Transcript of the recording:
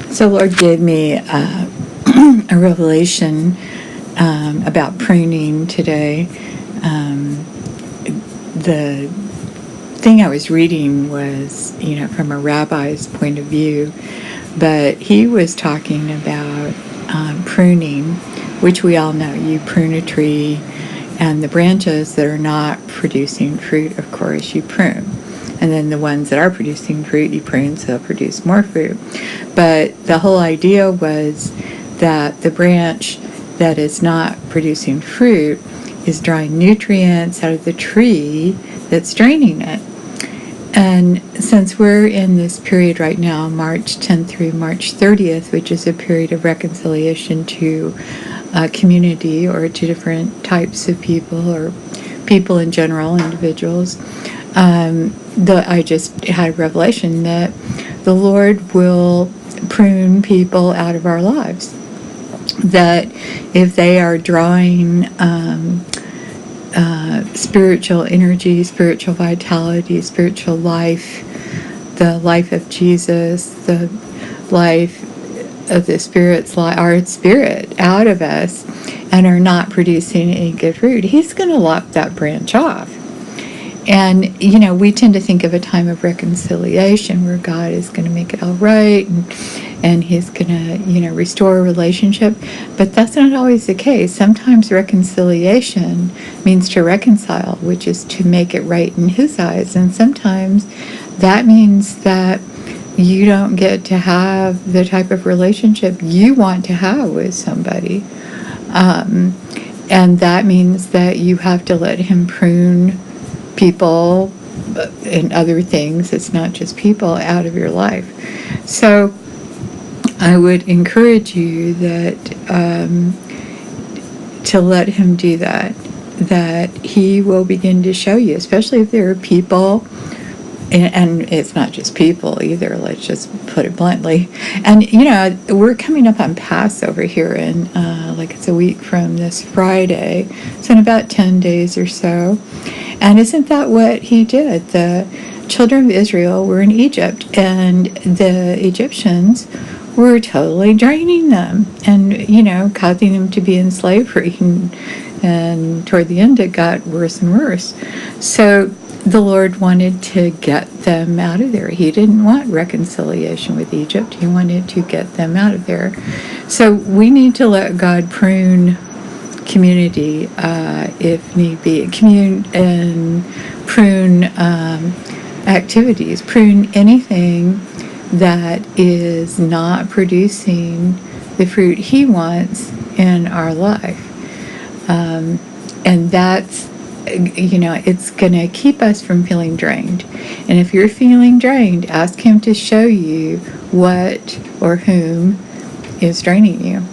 So Lord gave me a revelation about pruning today. The thing I was reading was, from a rabbi's point of view, but he was talking about pruning, which we all know. You prune a tree, and the branches that are not producing fruit, of course, you prune. And then the ones that are producing fruit, you prune so they'll produce more fruit. But the whole idea was that the branch that is not producing fruit is drawing nutrients out of the tree that's draining it. And since we're in this period right now, March 10th through March 30th, which is a period of reconciliation to a community or to different types of people or people in general, individuals, I just had a revelation that the Lord will prune people out of our lives. That if they are drawing spiritual energy, spiritual vitality, spiritual life, the life of Jesus, the life of the Spirit's life, our spirit out of us, and are not producing any good fruit, He's going to lop that branch off. And, we tend to think of a time of reconciliation where God is going to make it all right and He's going to, restore a relationship. But that's not always the case. Sometimes reconciliation means to reconcile, which is to make it right in His eyes. And sometimes that means that you don't get to have the type of relationship you want to have with somebody. And that means that you have to let Him prune people and other things, it's not just people, out of your life. So I would encourage you that to let Him do that He will begin to show you, especially if there are people, and it's not just people either, let's just put it bluntly. And we're coming up on Passover here in it's a week from this Friday, so in about 10 days or so. And isn't that what He did? The children of Israel were in Egypt, and the Egyptians were totally draining them and, causing them to be in slavery. And toward the end, it got worse and worse. So the Lord wanted to get them out of there. He didn't want reconciliation with Egypt. He wanted to get them out of there. So we need to let God prune community, if need be, and prune activities, prune anything that is not producing the fruit He wants in our life. And that's, it's going to keep us from feeling drained. And if you're feeling drained, ask Him to show you what or whom is draining you.